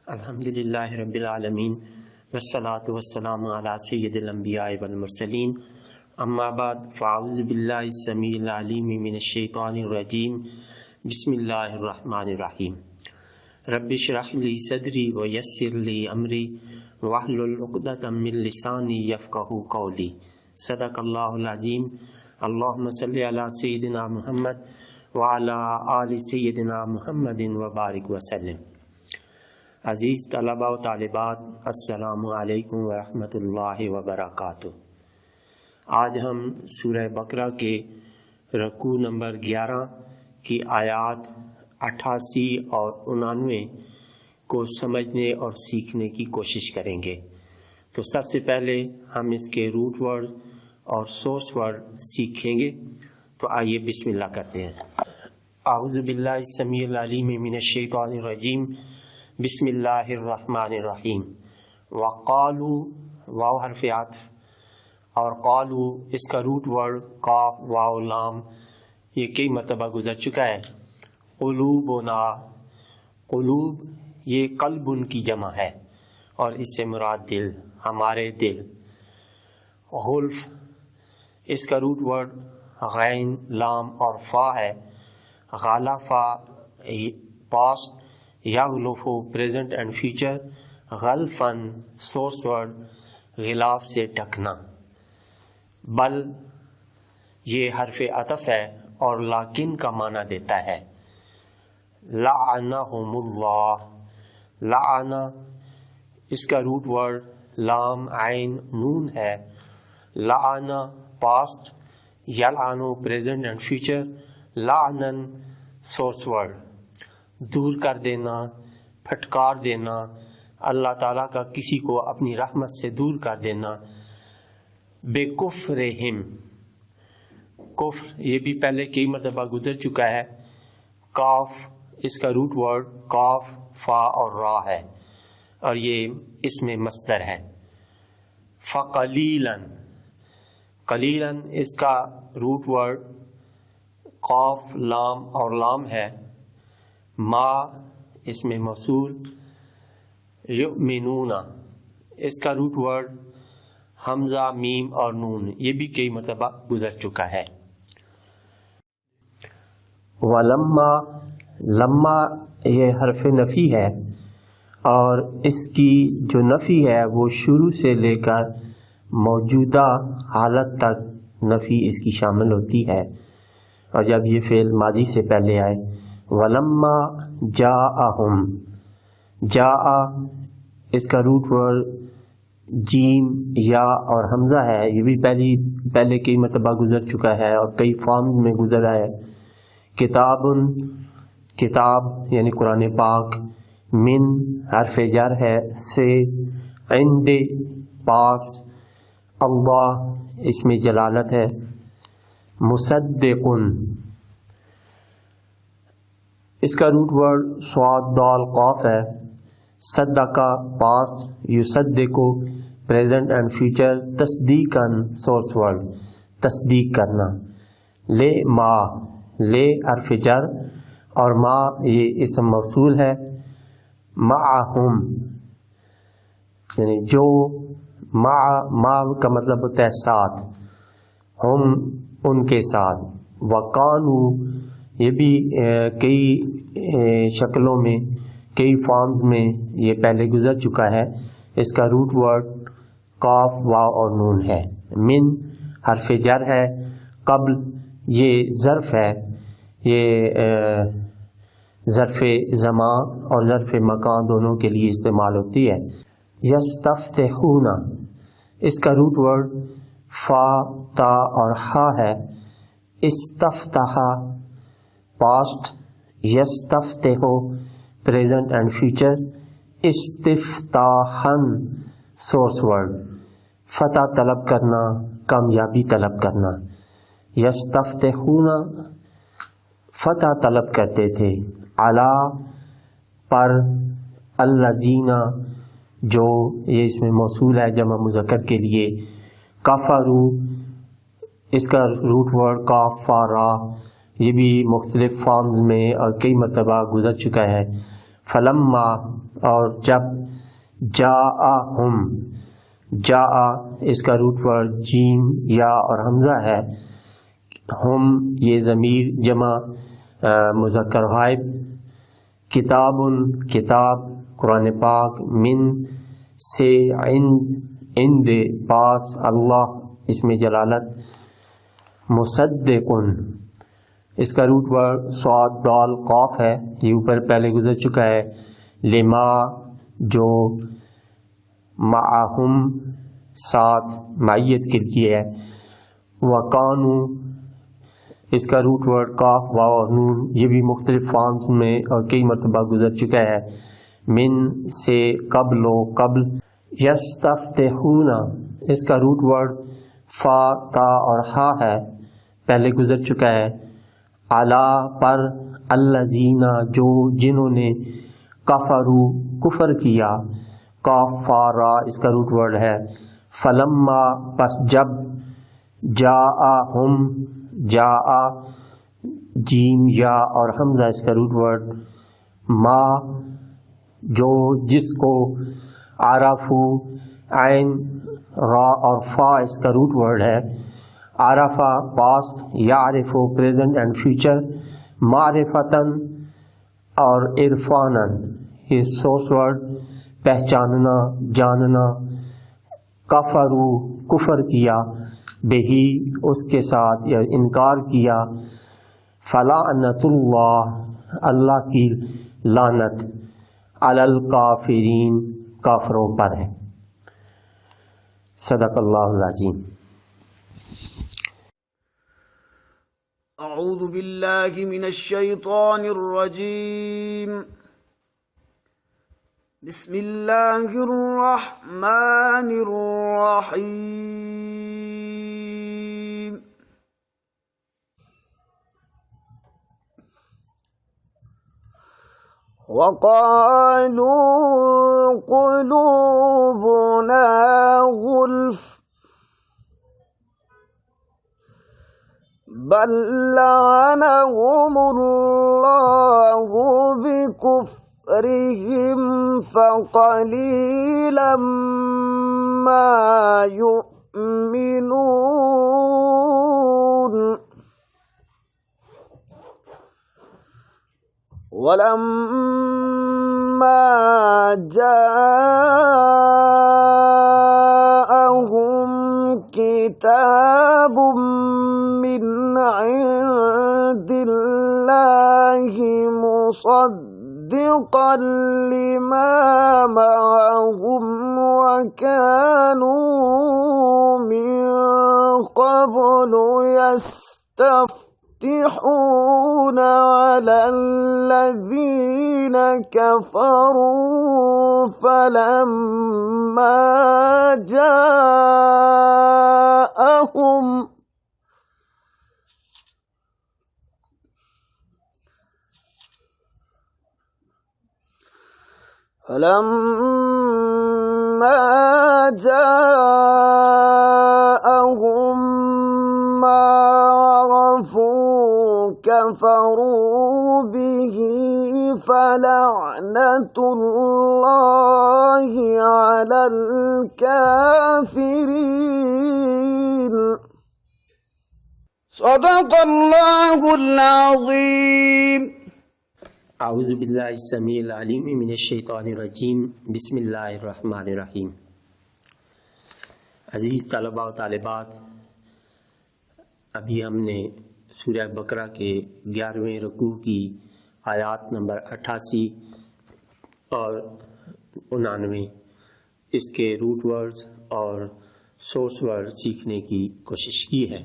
الحمدللہ رب العالمین والصلاة والسلام علی سید الانبیاء والمرسلین اما بعد فاعوذ باللہ السمیع العلیم من الشیطان الرجیم بسم اللہ الرحمن الرحیم رب اشرح لی صدری ویسر لی امری واحلل عقدۃ من لسانی یفقہوا قولی صدق اللہ العظیم اللہم صلی علی سیدنا محمد وعلی آل سیدنا محمد وبارک وسلم۔ عزیز طلباء و طالبات، السلام علیکم ورحمۃ اللہ وبرکاتہ۔ آج ہم سورہ بقرہ کے رکوع نمبر 11 کی آیات 88 اور 89 کو سمجھنے اور سیکھنے کی کوشش کریں گے۔ تو سب سے پہلے ہم اس کے روٹ ورڈ اور سورس ورڈ سیکھیں گے۔ تو آئیے بسم اللہ کرتے ہیں۔ اعوذ باللہ السمیع العلیم من الشیطان الرجیم، بسم اللہ الرحمن الرحیم۔ وقالو، واو حرف عطف، اور قالو اس کا روٹ ورڈ قاف واو لام، یہ کئی مرتبہ گزر چکا ہے۔ قلوبنا، قلوب یہ قلب ان کی جمع ہے اور اس سے مراد دل، ہمارے دل۔ غلف اس کا روٹ ورڈ غین لام اور فا ہے۔ غالفا پاسٹ، یغلفو پریزنٹ اینڈ فیوچر، غلفن سورس ورڈ غلاف سے ڈھکنا۔ بل یہ حرف عطف ہے اور لیکن کا معنی دیتا ہے۔ لعنہم اللہ، لعن اس کا روٹ ورڈ لام عین نون ہے۔ لعن پاسٹ، یلعنو پریزنٹ اینڈ فیوچر، لعنن سورس ورڈ دور کر دینا، پھٹکار دینا، اللہ تعالیٰ کا کسی کو اپنی رحمت سے دور کر دینا۔ بے کفرہم، کفر یہ بھی پہلے کئی مرتبہ گزر چکا ہے۔ کاف اس کا روٹ ورڈ کاف فا اور را ہے اور یہ اس میں مصدر ہے۔ فقلیلاً، قلیلاً اس کا روٹ ورڈ قاف لام اور لام ہے۔ ما اس میں موصول۔ یؤمنون اس کا روٹ ورڈ حمزہ میم اور نون، یہ بھی کئی مرتبہ گزر چکا ہے۔ ولما، لما یہ حرف نفی ہے اور اس کی جو نفی ہے وہ شروع سے لے کر موجودہ حالت تک نفی اس کی شامل ہوتی ہے، اور جب یہ فعل ماضی سے پہلے آئے۔ ولما جاءہم، جاء اس کا روٹ ورڈ جیم یا اور حمزہ ہے، یہ بھی پہلے کئی مرتبہ گزر چکا ہے اور کئی فارم میں گزرا ہے۔ کتاب، کتاب یعنی قرآن پاک۔ من حرف جر ہے، سے، عند پاس، اللہ اس میں جلالت ہے۔ مصدقن اس کا روٹ ورڈ صاد دال قاف ہے۔ صدقہ پاسٹ، یصدقو پریزنٹ اینڈ فیوچر، تصدیقاً سورس ورڈ تصدیق کرنا۔ لے ما، لے حرف جر اور ما یہ اسم موصول ہے۔ معہم یعنی جو، ما کا مطلب ہوتا ہے ساتھ، ہم ان کے ساتھ۔ وقانو یہ بھی کئی شکلوں میں، کئی فارمز میں یہ پہلے گزر چکا ہے۔ اس کا روٹ ورڈ قاف واو اور نون ہے۔ من حرف جر ہے۔ قبل یہ ظرف ہے، یہ ظرف زمان اور ظرف مکان دونوں کے لیے استعمال ہوتی ہے۔ یستفتحون اس کا روٹ ورڈ فا تا اور ہا ہے۔ استفتح پاسٹ، یستفتح پریزنٹ اینڈ فیوچر، استفتاحن سورس ورڈ فتح طلب کرنا، کامیابی طلب کرنا۔ یستفتحون فتح طلب کرتے تھے، علی پر، الذین جو یہ اس میں موصول ہے جمع مذکر کے لیے۔ کفرو اس کا روٹ ورڈ کاف فا را، یہ بھی مختلف فارمز میں اور کئی مرتبہ گزر چکا ہے۔ فلما اور جب جاءہم، جاء اس کا روٹ ورڈ جیم یا اور حمزہ ہے، ہم یہ ضمیر جمع مذکر غائب، کتاب کتاب قرآن پاک، من سے، عند پاس، اللہ اس میں جلالت، مصدقن اس کا روٹ ورڈ صاد دال قاف ہے، یہ اوپر پہلے گزر چکا ہے، لما جو، معہم ساتھ معیت کے لیے ہے، وکانو اس کا روٹ ورڈ کاف واو اور نون، یہ بھی مختلف فارمز میں اور کئی مرتبہ گزر چکا ہے، من سے، قبل و قبل، یستفتحون اس کا روٹ ورڈ فا تا اور ہا ہے، پہلے گزر چکا ہے، علا پر، الذین جو جنہوں نے، کفروا کفر کیا، کافارا اس کا روٹ ورڈ ہے، فلما پس جب، جاءہم جاء جیم یا اور حمزہ اس کا روٹ ورڈ، ما جو جس کو، عرفو عین را اور فا اس کا روٹ ورڈ ہے، عرفہ پاسٹ، یعرفو پریزنٹ اینڈ فیوچر، معرفتاً اور عرفاناً یہ سورس ورڈ، پہچاننا جاننا، کفرو کفر کیا، بہی اس کے ساتھ یا انکار کیا، فلعنت اللہ اللہ کی لعنت، علی الکافرین کافروں پر ہے۔ صدق اللہ العظیم۔ اعوذ باللہ من الشیطان الرجیم، بسم اللہ الرحمن الرحیم، وقالوا قلوبنا غلف بل لعنهم اللہ بکفرهم فقلیلا ما یؤمنون، وَلَمَّا جَاءَهُمْ كِتَابٌ مِّنْ عِندِ اللَّهِ مُصَدِّقًا لِمَا مَعَهُمْ وَكَانُوا مِنْ قَبْلُ يَسْتَفْتِحُونَ عَلَى الَّذِينَ كَفَرُوا فَلَمَّا جَاءَهُمْ مَا عَرَفُوا كَفَرُوا بِهِ فَلَعْنَةُ اللَّهِ عَلَى الْكَافِرِينَ۔ صدق اللہ العظیم۔ اعوذ باللہ السمیع العلیم من الشیطان الرجیم، بسم اللہ الرحمن الرحیم۔ عزیز طلباء و طالبات، ابھی ہم نے سورہ بقرہ کے 11ویں رکوع کی آیات نمبر 88 اور 99 اس کے روٹ ورڈز اور سورس ورڈ سیکھنے کی کوشش کی ہے،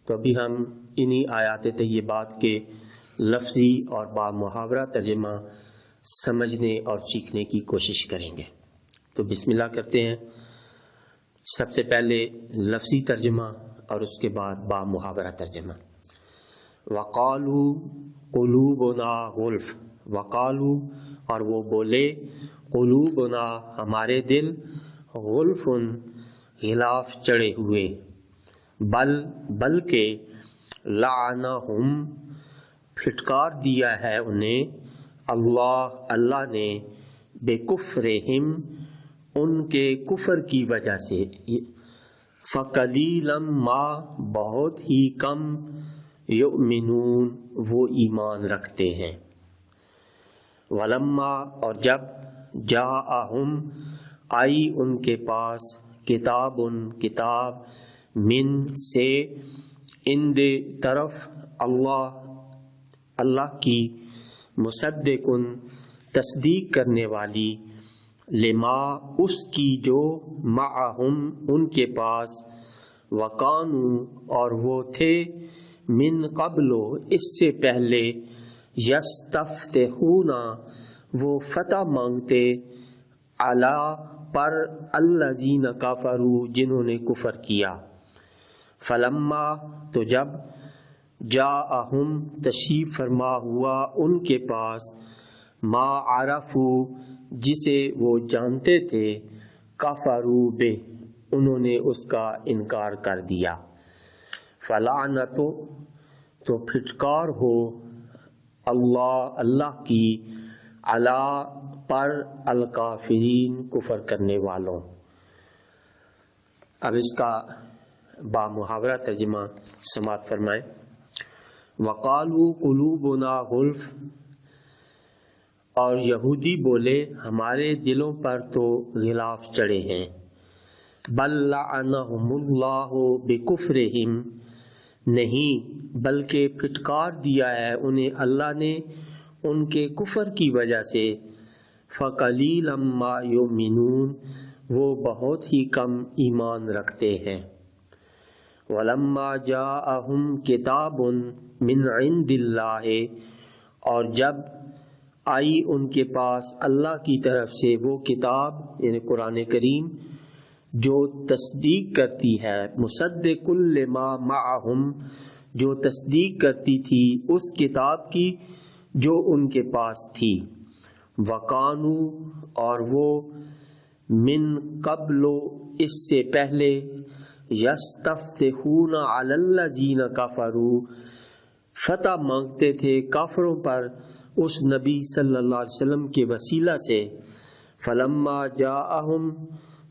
تو ابھی ہم انہی آیات طیبات کے لفظی اور با محاورہ ترجمہ سمجھنے اور سیکھنے کی کوشش کریں گے۔ تو بسم اللہ کرتے ہیں۔ سب سے پہلے لفظی ترجمہ اور اس کے بعد با محاورہ ترجمہ۔ وقالوا قلوبنا غلف، وقالوا اور وہ بولے، قلوبنا ہمارے دل، غلف غلاف چڑھے ہوئے، بلکہ لعنہم پھٹکار دیا ہے انہیں، اللہ نے بکفرہم ان کے کفر کی وجہ سے، فقلیلا ما بہت ہی کم، یؤمنون وہ ایمان رکھتے ہیں، ولما اور جب جاءہم آئی ان کے پاس، کتاب من سے، ان دے طرف اللہ کی، مصدقن تصدیق کرنے والی، لما اس کی جو، معہم ان کے پاس، وکانو اور وہ تھے، من قبل اس سے پہلے، یستفتحون وہ فتح مانگتے، علی پر، الذین کفروا جنہوں نے کفر کیا، فلما تو جب، جاءہم تشریف فرما ہوا ان کے پاس، ما عرفوا جسے وہ جانتے تھے، کفروا بہ انہوں نے اس کا انکار کر دیا، فلعنت تو پھٹکار ہو، اللہ کی، علی پر، الکافرین کفر کرنے والوں۔ اب اس کا با محاورہ ترجمہ سماعت فرمائیں۔ وقالوا قلوبنا غلف، اور یہودی بولے ہمارے دلوں پر تو غلاف چڑھے ہیں، بل لعنہم اللہ بکفرہم نہیں بلکہ پھٹکار دیا ہے انہیں اللہ نے ان کے کفر کی وجہ سے، فقلیلا ما یؤمنون وہ بہت ہی کم ایمان رکھتے ہیں، ولما جاءہم کتاب من عند اللہ اور جب آئی ان کے پاس اللہ کی طرف سے وہ کتاب یعنی قرآن کریم جو تصدیق کرتی ہے، مصدق لما معہم جو تصدیق کرتی تھی اس کتاب کی جو ان کے پاس تھی، وکانو اور وہ، من قبل اس سے پہلے، یستفتحون علی الذین کفروا فتح مانگتے تھے کافروں پر اس نبی صلی اللہ علیہ وسلم کے وسیلہ سے، فلما جاءہم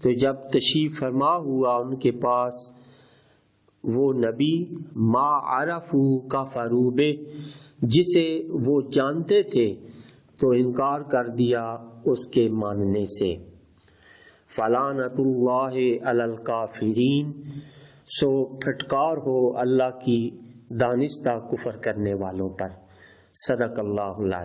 تو جب تشریف فرما ہوا ان کے پاس وہ نبی، ما عرفوا کفروا بہ جسے وہ جانتے تھے تو انکار کر دیا اس کے ماننے سے، فلعنت اللہ علی الکافرین سو پھٹکار ہو اللہ کی دانستہ کفر کرنے والوں پر۔ صدق اللہ العظیم۔